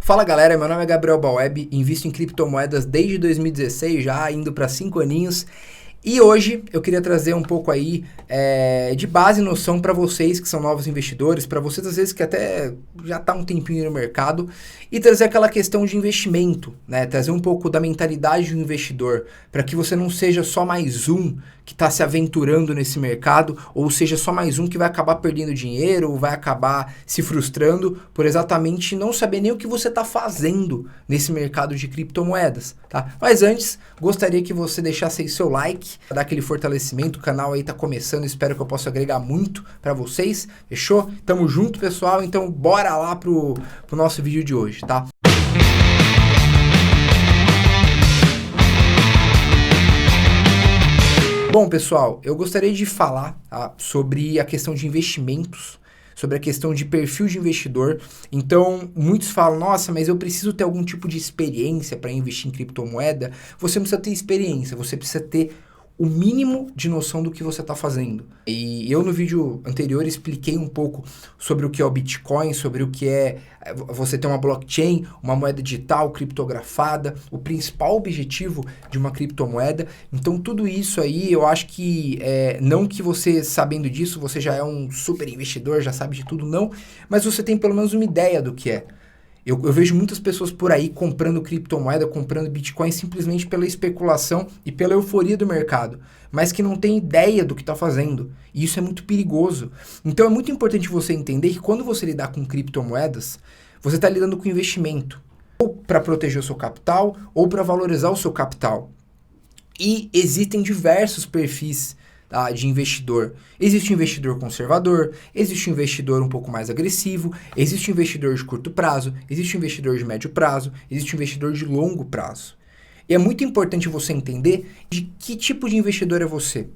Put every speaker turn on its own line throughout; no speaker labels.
Fala galera, meu nome é Gabriel Baweb, invisto em criptomoedas desde 2016, já indo para 5 aninhos. E hoje eu queria trazer um pouco aí de base e noção para vocês que são novos investidores, para vocês às vezes que até já tá um tempinho no mercado, e trazer aquela questão de investimento, né? Trazer um pouco da mentalidade do investidor, para que você não seja só mais um que está se aventurando nesse mercado, ou seja só mais um que vai acabar perdendo dinheiro, ou vai acabar se frustrando por exatamente não saber nem o que você está fazendo nesse mercado de criptomoedas, tá? Mas antes, gostaria que você deixasse aí seu like, dar aquele fortalecimento, o canal aí tá começando, espero que eu possa agregar muito para vocês, fechou? Tamo junto, pessoal, então bora lá pro nosso vídeo de hoje, tá? Bom, pessoal, eu gostaria de falar sobre a questão de investimentos, sobre a questão de perfil de investidor. Então, muitos falam, nossa, mas eu preciso ter algum tipo de experiência para investir em criptomoeda. Você não precisa ter experiência, você precisa ter o mínimo de noção do que você está fazendo. E eu no vídeo anterior expliquei um pouco sobre o que é o Bitcoin, sobre o que é você ter uma blockchain, uma moeda digital criptografada, o principal objetivo de uma criptomoeda. Então tudo isso aí eu acho que, não que você sabendo disso, você já é um super investidor, já sabe de tudo, não, mas você tem pelo menos uma ideia do que é. Eu vejo muitas pessoas por aí comprando criptomoeda, comprando Bitcoin simplesmente pela especulação e pela euforia do mercado, mas que não tem ideia do que está fazendo. E isso é muito perigoso. Então é muito importante você entender que quando você lidar com criptomoedas, você está lidando com investimento, ou para proteger o seu capital, ou para valorizar o seu capital. E existem diversos perfis de investidor. Existe um investidor conservador, existe um investidor um pouco mais agressivo, existe um investidor de curto prazo, existe um investidor de médio prazo, existe um investidor de longo prazo. E é muito importante você entender de que tipo de investidor é você.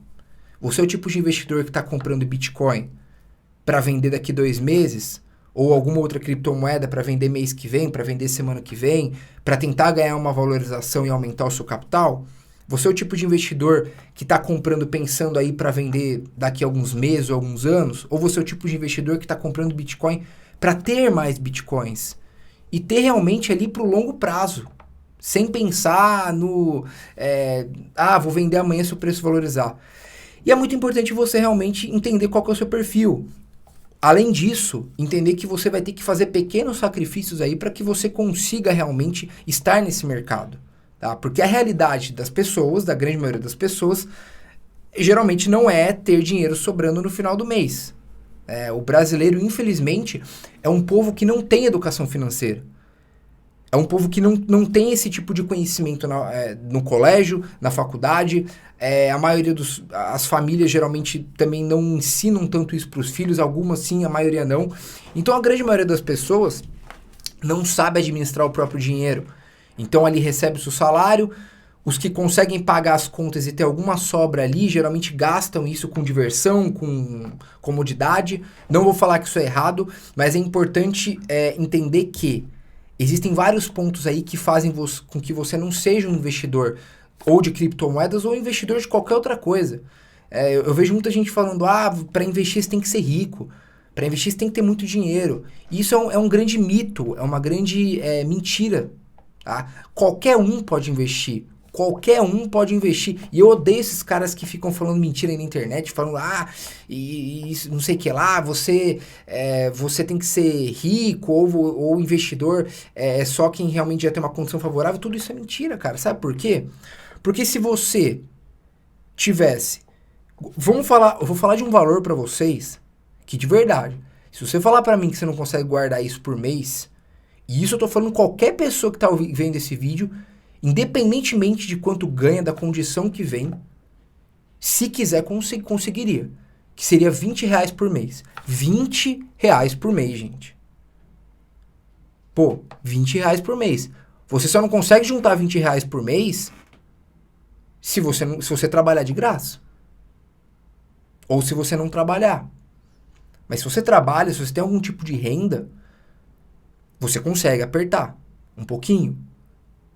Você é o tipo de investidor que está comprando Bitcoin para vender daqui 2 meses, ou alguma outra criptomoeda para vender mês que vem, para vender semana que vem, para tentar ganhar uma valorização e aumentar o seu capital? Você é o tipo de investidor que está comprando pensando aí para vender daqui a alguns meses ou alguns anos? Ou você é o tipo de investidor que está comprando Bitcoin para ter mais Bitcoins? E ter realmente ali para o longo prazo. Sem pensar no... vou vender amanhã se o preço valorizar. E é muito importante você realmente entender qual que é o seu perfil. Além disso, entender que você vai ter que fazer pequenos sacrifícios aí para que você consiga realmente estar nesse mercado. Tá? Porque a realidade das pessoas, da grande maioria das pessoas, geralmente não é ter dinheiro sobrando no final do mês. O brasileiro, infelizmente, é um povo que não tem educação financeira. É um povo que não tem esse tipo de conhecimento no colégio, na faculdade. A maioria as famílias geralmente também não ensinam tanto isso para os filhos, algumas sim, a maioria não. Então a grande maioria das pessoas não sabe administrar o próprio dinheiro. Então ali recebe o seu salário, os que conseguem pagar as contas e ter alguma sobra ali, geralmente gastam isso com diversão, com comodidade. Não vou falar que isso é errado, mas é importante entender que existem vários pontos aí que fazem com que você não seja um investidor ou de criptomoedas ou investidor de qualquer outra coisa. Eu vejo muita gente falando, para investir você tem que ser rico, para investir você tem que ter muito dinheiro. E isso é um grande mito, é uma grande mentira. Tá? Qualquer um pode investir. Qualquer um pode investir. E eu odeio esses caras que ficam falando mentira aí na internet, falando, não sei o que lá, você tem que ser rico ou investidor, só quem realmente já tem uma condição favorável. Tudo isso é mentira, cara. Sabe por quê? Porque se você tivesse... eu vou falar de um valor pra vocês que de verdade, se você falar pra mim que você não consegue guardar isso por mês, e isso eu tô falando qualquer pessoa que tá vendo esse vídeo, independentemente de quanto ganha, da condição que vem, se quiser conseguiria. Que seria R$20 por mês. R$20 por mês, gente. Pô, R$20 por mês. Você só não consegue juntar R$20 por mês se você trabalhar de graça. Ou se você não trabalhar. Mas se você trabalha, se você tem algum tipo de renda, você consegue apertar um pouquinho.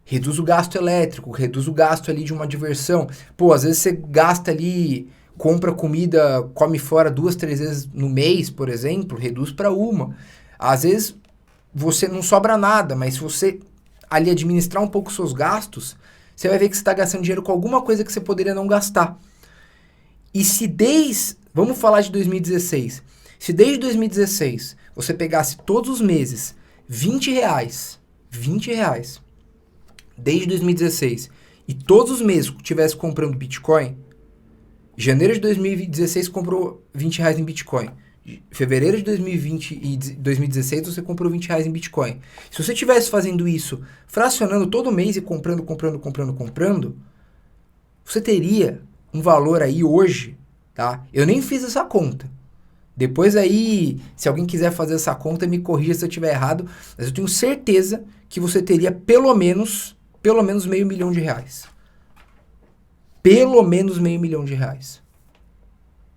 Reduz o gasto elétrico, reduz o gasto ali de uma diversão. Pô, às vezes você gasta ali, compra comida, come fora 2, 3 vezes no mês, por exemplo, reduz para uma. Às vezes você não sobra nada, mas se você ali administrar um pouco os seus gastos, você vai ver que você está gastando dinheiro com alguma coisa que você poderia não gastar. E se vamos falar de 2016. Se desde 2016 você pegasse todos os meses R$ 20, desde 2016, e todos os meses tivesse comprando Bitcoin, janeiro de 2016 comprou R$ 20 em Bitcoin. Fevereiro de 2020 e 2016 você comprou R$ 20 em Bitcoin. Se você estivesse fazendo isso, fracionando todo mês e comprando, você teria um valor aí hoje, tá? Eu nem fiz essa conta. Depois aí, se alguém quiser fazer essa conta, me corrija se eu estiver errado, mas eu tenho certeza que você teria pelo menos R$ 500.000. Pelo menos R$ 500.000.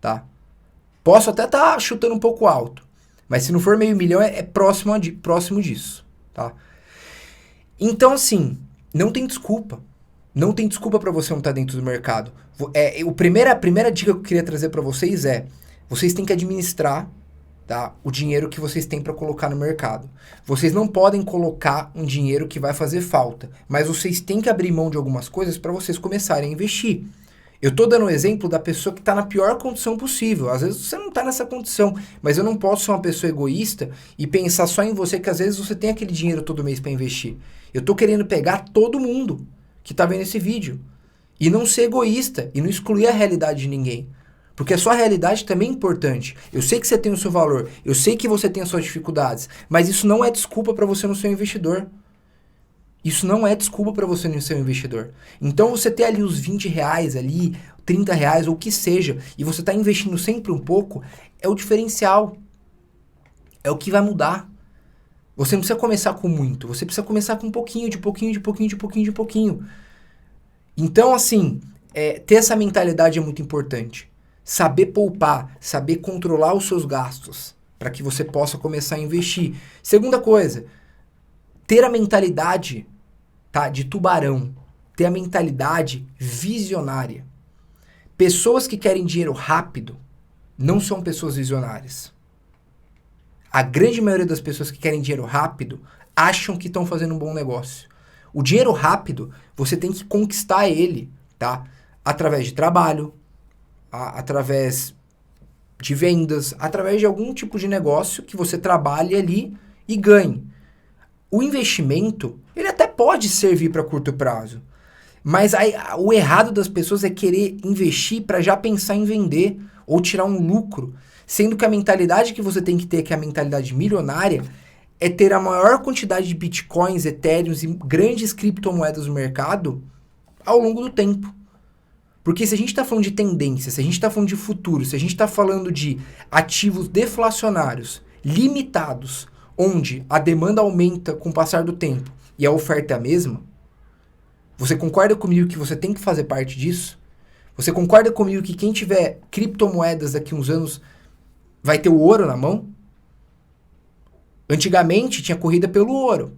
Tá? Posso até estar chutando um pouco alto, mas se não for R$ 500.000 é próximo disso, tá? Então, assim, não tem desculpa. Não tem desculpa para você não estar dentro do mercado. A primeira dica que eu queria trazer para vocês é: vocês têm que administrar, tá, o dinheiro que vocês têm para colocar no mercado. Vocês não podem colocar um dinheiro que vai fazer falta, mas vocês têm que abrir mão de algumas coisas para vocês começarem a investir. Eu tô dando o exemplo da pessoa que tá na pior condição possível. Às vezes você não tá nessa condição, mas eu não posso ser uma pessoa egoísta e pensar só em você, que às vezes você tem aquele dinheiro todo mês para investir. Eu tô querendo pegar todo mundo que tá vendo esse vídeo e não ser egoísta e não excluir a realidade de ninguém. Porque a sua realidade também é importante. Eu sei que você tem o seu valor, eu sei que você tem as suas dificuldades, mas isso não é desculpa para você não ser um investidor. Isso não é desculpa para você não ser um investidor. Então você ter ali os R$ 20 ali, R$ 30 ou o que seja, e você tá investindo sempre um pouco, é o diferencial. É o que vai mudar. Você não precisa começar com muito, você precisa começar com um pouquinho, de pouquinho. Então, assim, ter essa mentalidade é muito importante. Saber poupar, saber controlar os seus gastos, para que você possa começar a investir. Segunda coisa, ter a mentalidade, tá, de tubarão, ter a mentalidade visionária. Pessoas que querem dinheiro rápido não são pessoas visionárias. A grande maioria das pessoas que querem dinheiro rápido acham que estão fazendo um bom negócio. O dinheiro rápido, você tem que conquistar ele, tá? Através de trabalho, através de vendas, através de algum tipo de negócio que você trabalhe ali e ganhe. O investimento, ele até pode servir para curto prazo, mas o errado das pessoas é querer investir para já pensar em vender ou tirar um lucro, sendo que a mentalidade que você tem que ter, que é a mentalidade milionária, é ter a maior quantidade de bitcoins, ethereums e grandes criptomoedas no mercado ao longo do tempo. Porque se a gente está falando de tendência, se a gente está falando de futuro, se a gente está falando de ativos deflacionários, limitados, onde a demanda aumenta com o passar do tempo e a oferta é a mesma, você concorda comigo que você tem que fazer parte disso? Você concorda comigo que quem tiver criptomoedas daqui a uns anos vai ter o ouro na mão? Antigamente tinha corrida pelo ouro.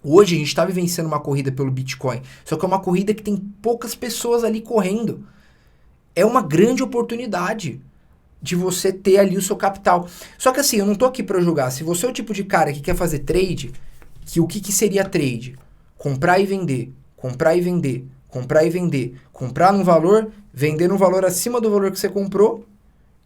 Hoje a gente está vivenciando uma corrida pelo Bitcoin. Só que é uma corrida que tem poucas pessoas ali correndo. É uma grande oportunidade de você ter ali o seu capital. Só que assim, eu não tô aqui para julgar. Se você é o tipo de cara que quer fazer trade, o que seria trade? Comprar e vender, comprar e vender, comprar e vender. Comprar num valor, vender num valor acima do valor que você comprou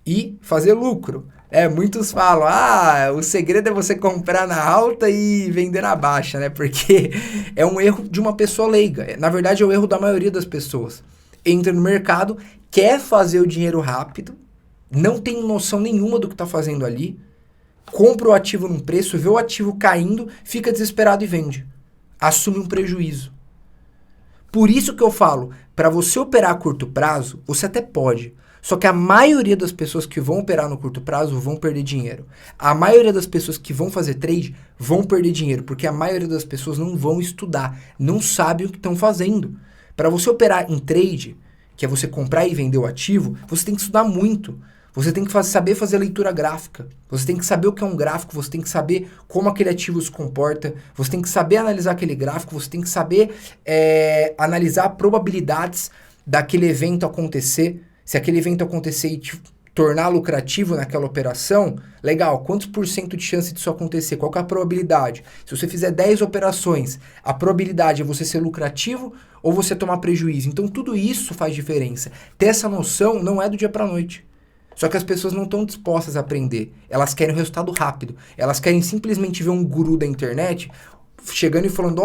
e fazer lucro. Muitos falam, o segredo é você comprar na alta e vender na baixa, né? Porque é um erro de uma pessoa leiga. Na verdade, é o erro da maioria das pessoas. Entra no mercado, quer fazer o dinheiro rápido, não tem noção nenhuma do que está fazendo ali, compra o ativo num preço, vê o ativo caindo, fica desesperado e vende. Assume um prejuízo. Por isso que eu falo, para você operar a curto prazo, você até pode. Só que a maioria das pessoas que vão operar no curto prazo vão perder dinheiro. A maioria das pessoas que vão fazer trade vão perder dinheiro, porque a maioria das pessoas não vão estudar, não sabem o que estão fazendo. Para você operar em trade, que é você comprar e vender o ativo, você tem que estudar muito. Você tem que saber fazer leitura gráfica. Você tem que saber o que é um gráfico, você tem que saber como aquele ativo se comporta, você tem que saber analisar aquele gráfico, você tem que saber analisar probabilidades daquele evento acontecer. Se aquele evento acontecer tornar lucrativo naquela operação, legal, quantos por cento de chance disso acontecer? Qual que é a probabilidade? Se você fizer 10 operações, a probabilidade é você ser lucrativo ou você tomar prejuízo? Então tudo isso faz diferença. Ter essa noção não é do dia para a noite. Só que as pessoas não estão dispostas a aprender. Elas querem o resultado rápido. Elas querem simplesmente ver um guru da internet chegando e falando,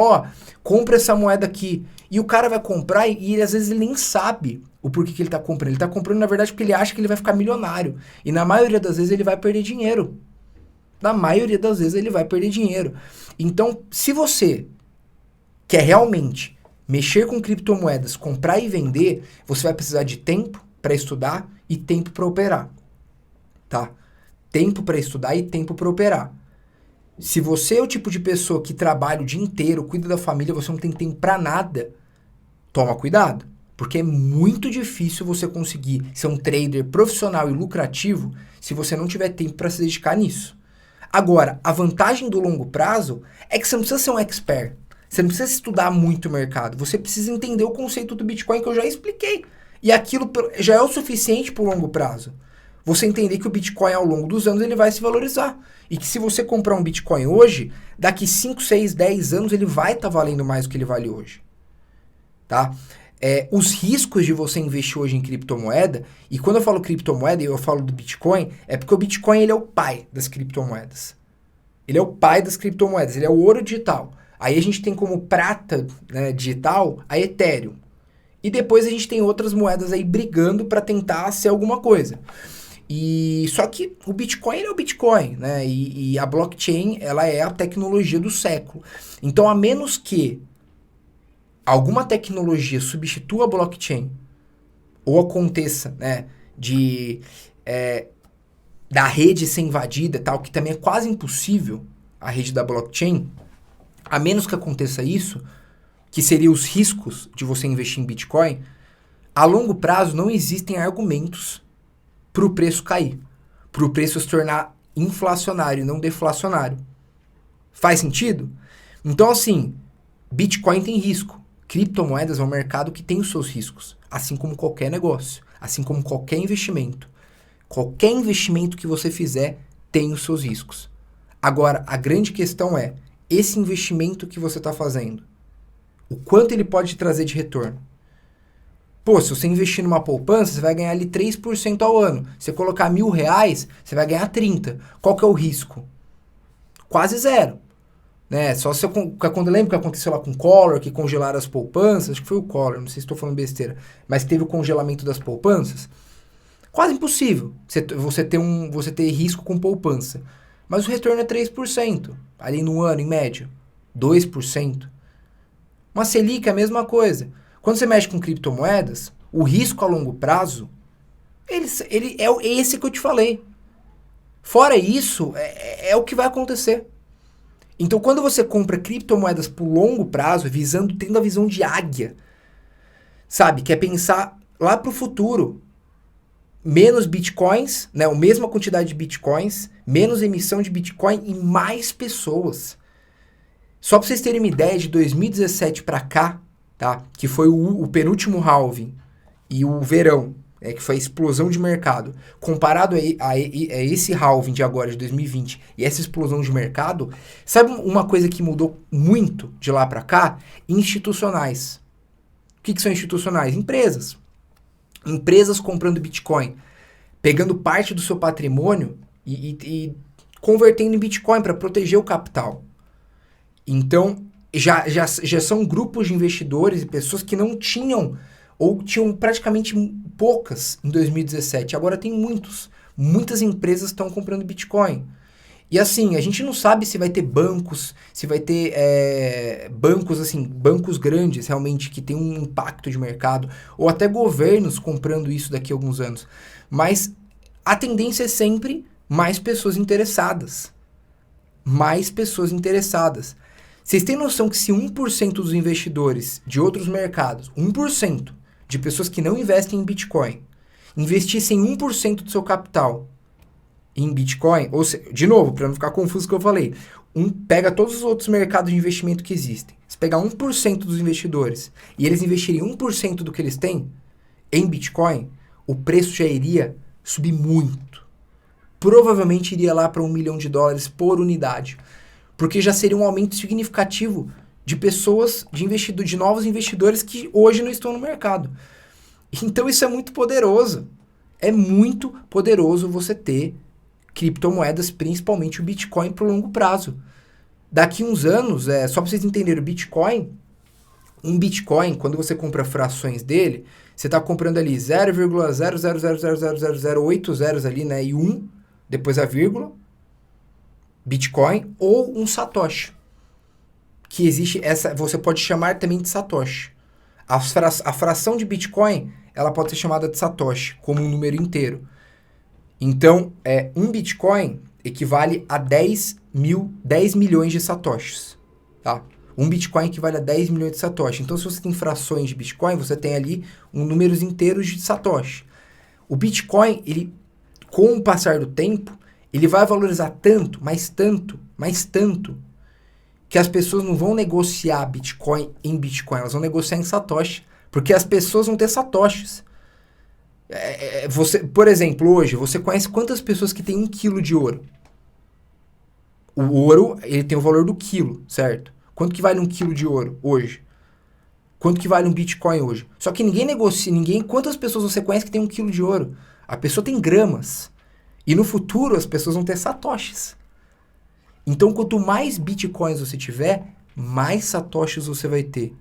compra essa moeda aqui. E o cara vai comprar e às vezes ele nem sabe o porquê que ele está comprando. Ele está comprando, na verdade, porque ele acha que ele vai ficar milionário. E na maioria das vezes ele vai perder dinheiro. Na maioria das vezes ele vai perder dinheiro. Então, se você quer realmente mexer com criptomoedas, comprar e vender, você vai precisar de tempo para estudar e tempo para operar. Tá? Tempo para estudar e tempo para operar. Se você é o tipo de pessoa que trabalha o dia inteiro, cuida da família, você não tem tempo para nada, toma cuidado. Porque é muito difícil você conseguir ser um trader profissional e lucrativo se você não tiver tempo para se dedicar nisso. Agora, a vantagem do longo prazo é que você não precisa ser um expert. Você não precisa estudar muito o mercado. Você precisa entender o conceito do Bitcoin que eu já expliquei. E aquilo já é o suficiente para o longo prazo. Você entender que o Bitcoin ao longo dos anos ele vai se valorizar. E que se você comprar um Bitcoin hoje, daqui 5, 6, 10 anos ele vai estar valendo mais do que ele vale hoje. Tá? Os riscos de você investir hoje em criptomoeda, e quando eu falo criptomoeda e eu falo do Bitcoin, é porque o Bitcoin ele é o pai das criptomoedas. Ele é o pai das criptomoedas, ele é o ouro digital. Aí a gente tem como prata, né, digital a Ethereum. E depois a gente tem outras moedas aí brigando para tentar ser alguma coisa. E só que o Bitcoin ele é o Bitcoin, né? E a blockchain ela é a tecnologia do século. Então, a menos que alguma tecnologia substitua a blockchain ou aconteça, né, da rede ser invadida, tal, que também é quase impossível a rede da blockchain, a menos que aconteça isso, que seriam os riscos de você investir em Bitcoin, a longo prazo não existem argumentos para o preço cair, para o preço se tornar inflacionário e não deflacionário. Faz sentido? Então, assim, Bitcoin tem risco. Criptomoedas é um mercado que tem os seus riscos, assim como qualquer negócio, assim como qualquer investimento. Qualquer investimento que você fizer tem os seus riscos. Agora, a grande questão é, esse investimento que você está fazendo, o quanto ele pode te trazer de retorno? Pô, se você investir numa poupança, você vai ganhar ali 3% ao ano. Se você colocar R$1.000, você vai ganhar 30. Qual que é o risco? Quase zero. Né? Só se quando lembra que aconteceu lá com o Collor, que congelaram as poupanças, acho que foi o Collor, não sei se estou falando besteira, mas teve o congelamento das poupanças. Quase impossível você ter risco com poupança. Mas o retorno é 3%, ali no ano, em média. 2%. Uma Selic é a mesma coisa. Quando você mexe com criptomoedas, o risco a longo prazo, ele é esse que eu te falei. Fora isso, é o que vai acontecer. Então, quando você compra criptomoedas por longo prazo, tendo a visão de águia, sabe? Que é pensar lá para o futuro. Menos bitcoins, né? A mesma quantidade de bitcoins, menos emissão de bitcoin e mais pessoas. Só para vocês terem uma ideia, de 2017 para cá, tá? Que foi o penúltimo halving e o verão, que foi a explosão de mercado. Comparado a esse halving de agora, de 2020, e essa explosão de mercado, sabe uma coisa que mudou muito de lá para cá? Institucionais. O que são institucionais? Empresas. Empresas comprando Bitcoin, pegando parte do seu patrimônio e convertendo em Bitcoin para proteger o capital. Então, já são grupos de investidores e pessoas que não tinham, ou tinham praticamente poucas em 2017. Agora tem muitos. Muitas empresas estão comprando Bitcoin. E assim, a gente não sabe se vai ter bancos, se vai ter bancos grandes realmente que tem um impacto de mercado, ou até governos comprando isso daqui a alguns anos. Mas a tendência é sempre mais pessoas interessadas. Mais pessoas interessadas. Vocês têm noção que se 1% dos investidores de outros mercados, 1% de pessoas que não investem em Bitcoin, investissem 1% do seu capital em Bitcoin, ou seja, de novo, para não ficar confuso o que eu falei, pega todos os outros mercados de investimento que existem, se pegar 1% dos investidores e eles investirem 1% do que eles têm em Bitcoin, o preço já iria subir muito. Provavelmente iria lá para $1 milhão por unidade. Porque já seria um aumento significativo de pessoas, de novos investidores que hoje não estão no mercado. Então isso é muito poderoso. É muito poderoso você ter criptomoedas, principalmente o Bitcoin, para o longo prazo. Daqui uns anos, só para vocês entenderem, um Bitcoin, quando você compra frações dele, você está comprando ali 0,0000008 zeros ali, né? E 1, depois a vírgula, Bitcoin, ou um Satoshi. Que existe você pode chamar também de Satoshi. A fração de Bitcoin, ela pode ser chamada de Satoshi, como um número inteiro. Então, um Bitcoin equivale a 10 milhões de Satoshis, tá? Um Bitcoin equivale a 10 milhões de Satoshi. Então, se você tem frações de Bitcoin, você tem ali números inteiros de Satoshi. O Bitcoin, ele, com o passar do tempo, ele vai valorizar tanto, mas tanto, que as pessoas não vão negociar Bitcoin em Bitcoin, elas vão negociar em Satoshi, porque as pessoas vão ter Satoshis. Por exemplo, hoje, você conhece quantas pessoas que têm 1 quilo de ouro? O ouro, ele tem o valor do quilo, certo? Quanto que vale 1 quilo de ouro hoje? Quanto que vale um Bitcoin hoje? Só que ninguém negocia, quantas pessoas você conhece que tem 1 quilo de ouro? A pessoa tem gramas. E no futuro, as pessoas vão ter Satoshis. Então, quanto mais Bitcoins você tiver, mais Satoshis você vai ter.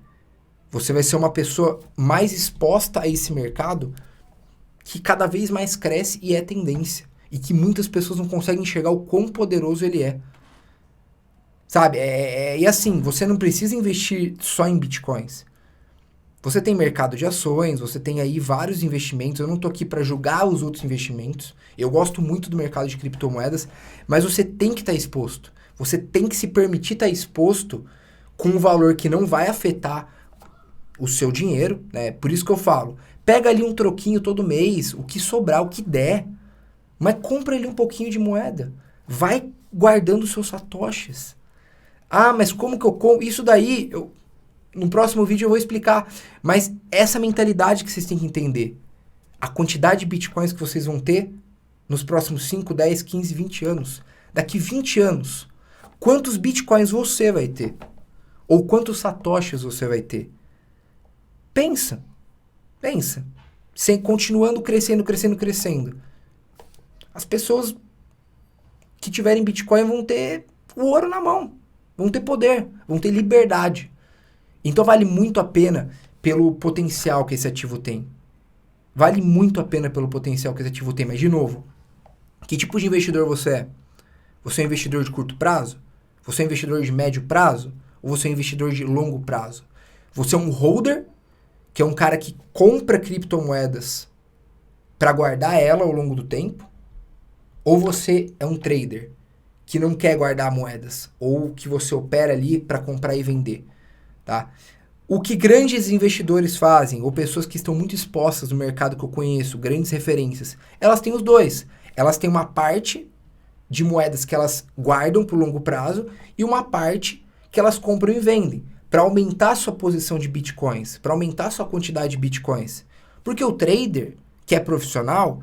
Você vai ser uma pessoa mais exposta a esse mercado que cada vez mais cresce e é tendência. E que muitas pessoas não conseguem enxergar o quão poderoso ele é. Sabe? E assim, você não precisa investir só em Bitcoins. Você tem mercado de ações, você tem aí vários investimentos. Eu não tô aqui para julgar os outros investimentos. Eu gosto muito do mercado de criptomoedas, mas você tem que estar exposto. Você tem que se permitir estar exposto com um valor que não vai afetar o seu dinheiro, né? Por isso que eu falo, pega ali um troquinho todo mês, o que sobrar, o que der, mas compra ali um pouquinho de moeda. Vai guardando os seus satoshis. Ah, mas como que eu compro? Isso daí, no próximo vídeo eu vou explicar. Mas essa mentalidade que vocês têm que entender. A quantidade de bitcoins que vocês vão ter nos próximos 5, 10, 15, 20 anos. Daqui 20 anos, quantos bitcoins você vai ter? Ou quantos satoshis você vai ter? Pensa. Continuando crescendo. As pessoas que tiverem bitcoin vão ter o ouro na mão. Vão ter poder, vão ter liberdade. Então vale muito a pena pelo potencial que esse ativo tem. Vale muito a pena pelo potencial que esse ativo tem. Mas, de novo, que tipo de investidor você é? Você é um investidor de curto prazo? Você é um investidor de médio prazo? Ou você é um investidor de longo prazo? Você é um holder, que é um cara que compra criptomoedas para guardar ela ao longo do tempo? Ou você é um trader que não quer guardar moedas? Ou que você opera ali para comprar e vender? Tá? O que grandes investidores fazem, ou pessoas que estão muito expostas no mercado que eu conheço, grandes referências, elas têm os dois. Elas têm uma parte de moedas que elas guardam por longo prazo e uma parte que elas compram e vendem para aumentar a sua posição de bitcoins, para aumentar a sua quantidade de bitcoins. Porque o trader, que é profissional,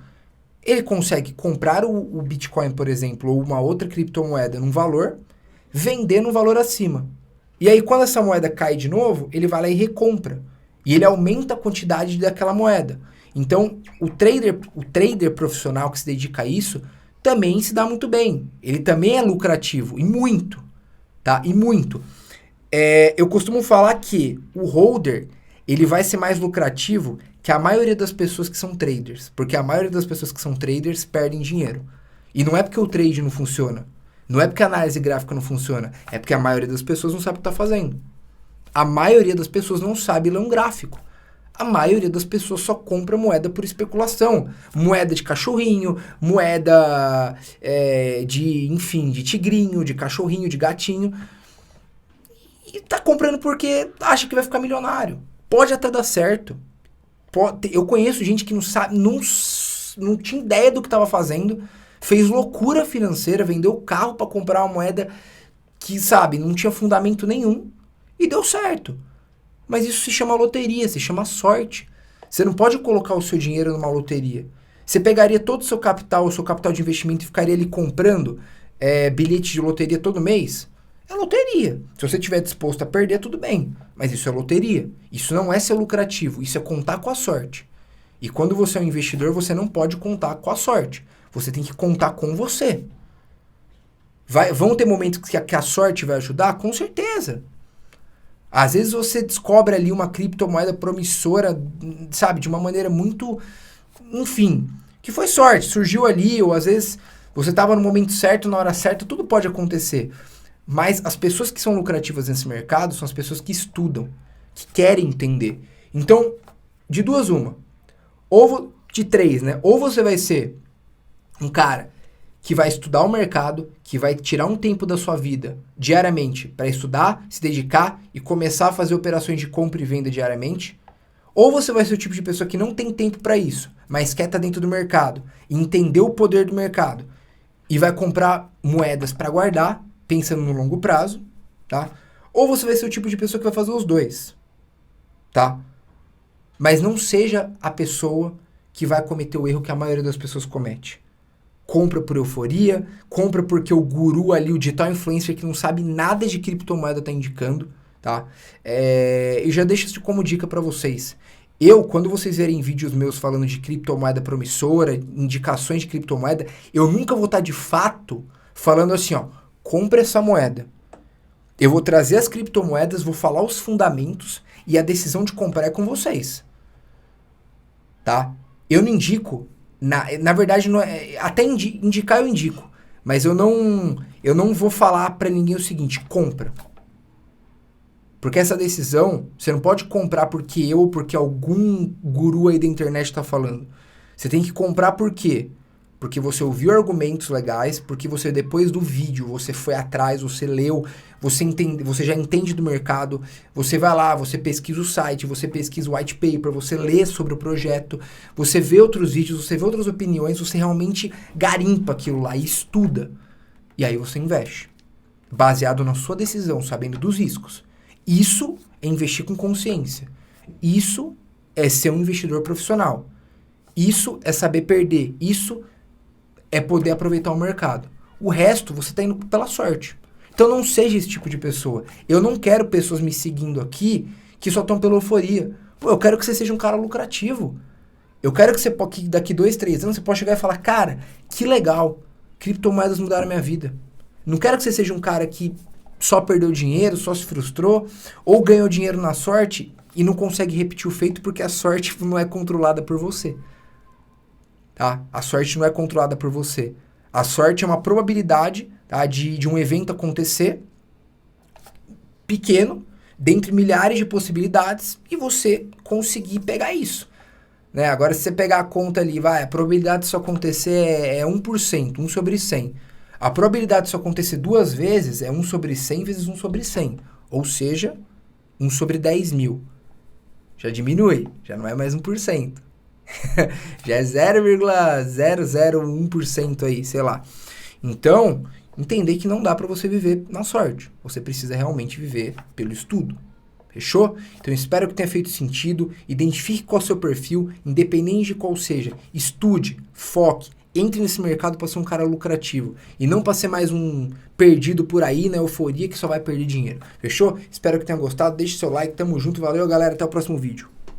ele consegue comprar o Bitcoin, por exemplo, ou uma outra criptomoeda num valor, vender num valor acima. E aí, quando essa moeda cai de novo, ele vai lá e recompra. E ele aumenta a quantidade daquela moeda. Então, o trader profissional que se dedica a isso também se dá muito bem. Ele também é lucrativo, e muito. Tá? E muito. Eu costumo falar que o holder, ele vai ser mais lucrativo que a maioria das pessoas que são traders. Porque a maioria das pessoas que são traders perdem dinheiro. E não é porque o trade não funciona. Não é porque a análise gráfica não funciona. É porque a maioria das pessoas não sabe o que está fazendo. A maioria das pessoas não sabe ler um gráfico. A maioria das pessoas só compra moeda por especulação. Moeda de cachorrinho, moeda de tigrinho, de cachorrinho, de gatinho. E tá comprando porque acha que vai ficar milionário. Pode até dar certo. Eu conheço gente que não sabe, não tinha ideia do que estava fazendo, fez loucura financeira, vendeu o carro para comprar uma moeda que, sabe, não tinha fundamento nenhum e deu certo. Mas isso se chama loteria, se chama sorte. Você não pode colocar o seu dinheiro numa loteria. Você pegaria todo o seu capital de investimento e ficaria ali comprando bilhete de loteria todo mês? É loteria. Se você estiver disposto a perder, tudo bem. Mas isso é loteria. Isso não é ser lucrativo. Isso é contar com a sorte. E quando você é um investidor, você não pode contar com a sorte. Você tem que contar com você. Vão ter momentos que a sorte vai ajudar? Com certeza. Às vezes você descobre ali uma criptomoeda promissora, sabe, de uma maneira muito... Enfim, que foi sorte, surgiu ali, ou às vezes você estava no momento certo, na hora certa, tudo pode acontecer. Mas as pessoas que são lucrativas nesse mercado são as pessoas que estudam, que querem entender. Então, de duas uma. Ou de três, né? Ou você vai ser um cara que vai estudar o mercado, que vai tirar um tempo da sua vida diariamente para estudar, se dedicar e começar a fazer operações de compra e venda diariamente. Ou você vai ser o tipo de pessoa que não tem tempo para isso, mas quer estar dentro do mercado, entender o poder do mercado e vai comprar moedas para guardar, pensando no longo prazo, tá? Ou você vai ser o tipo de pessoa que vai fazer os dois, tá? Mas não seja a pessoa que vai cometer o erro que a maioria das pessoas comete. Compra por euforia, compra porque o guru ali, o digital influencer que não sabe nada de criptomoeda tá indicando, tá? E já deixo isso como dica para vocês. Quando vocês verem vídeos meus falando de criptomoeda promissora, indicações de criptomoeda, eu nunca vou estar de fato falando assim, ó, compre essa moeda. Eu vou trazer as criptomoedas, vou falar os fundamentos e a decisão de comprar é com vocês. Tá? Eu não indico, na verdade, não é, até indicar eu indico, mas eu não vou falar pra ninguém o seguinte, compra. Porque essa decisão, você não pode comprar porque eu ou porque algum guru aí da internet tá falando. Você tem que comprar por quê? Porque você ouviu argumentos legais, porque você depois do vídeo, você foi atrás, você leu, você já entende do mercado, você vai lá, você pesquisa o site, você pesquisa o white paper, você lê sobre o projeto, você vê outros vídeos, você vê outras opiniões, você realmente garimpa aquilo lá e estuda. E aí você investe, baseado na sua decisão, sabendo dos riscos. Isso é investir com consciência. Isso é ser um investidor profissional. Isso é saber perder. Isso é poder aproveitar o mercado. O resto, você está indo pela sorte. Então não seja esse tipo de pessoa. Eu não quero pessoas me seguindo aqui que só estão pela euforia. Pô, eu quero que você seja um cara lucrativo. Eu quero que daqui 2, 3 anos você possa chegar e falar, cara, que legal, criptomoedas mudaram a minha vida. Não quero que você seja um cara que só perdeu dinheiro, só se frustrou, ou ganhou dinheiro na sorte e não consegue repetir o feito porque a sorte não é controlada por você. Tá? A sorte não é controlada por você. A sorte é uma probabilidade, tá, de um evento acontecer pequeno, dentre milhares de possibilidades, e você conseguir pegar isso. Né? Agora, se você pegar a conta ali, a probabilidade disso acontecer é 1%, 1 sobre 100. A probabilidade disso acontecer 2 vezes é 1 sobre 100 vezes 1 sobre 100. Ou seja, 1 sobre 10 mil. Já diminui, já não é mais 1%. Já é 0,001% aí, sei lá. Então, entender que não dá para você viver na sorte. Você precisa realmente viver pelo estudo. Fechou? Então, espero que tenha feito sentido. Identifique qual é o seu perfil, independente de qual seja. Estude, foque, entre nesse mercado para ser um cara lucrativo. E não para ser mais um perdido por aí na euforia que só vai perder dinheiro. Fechou? Espero que tenha gostado. Deixe seu like. Tamo junto. Valeu, galera. Até o próximo vídeo.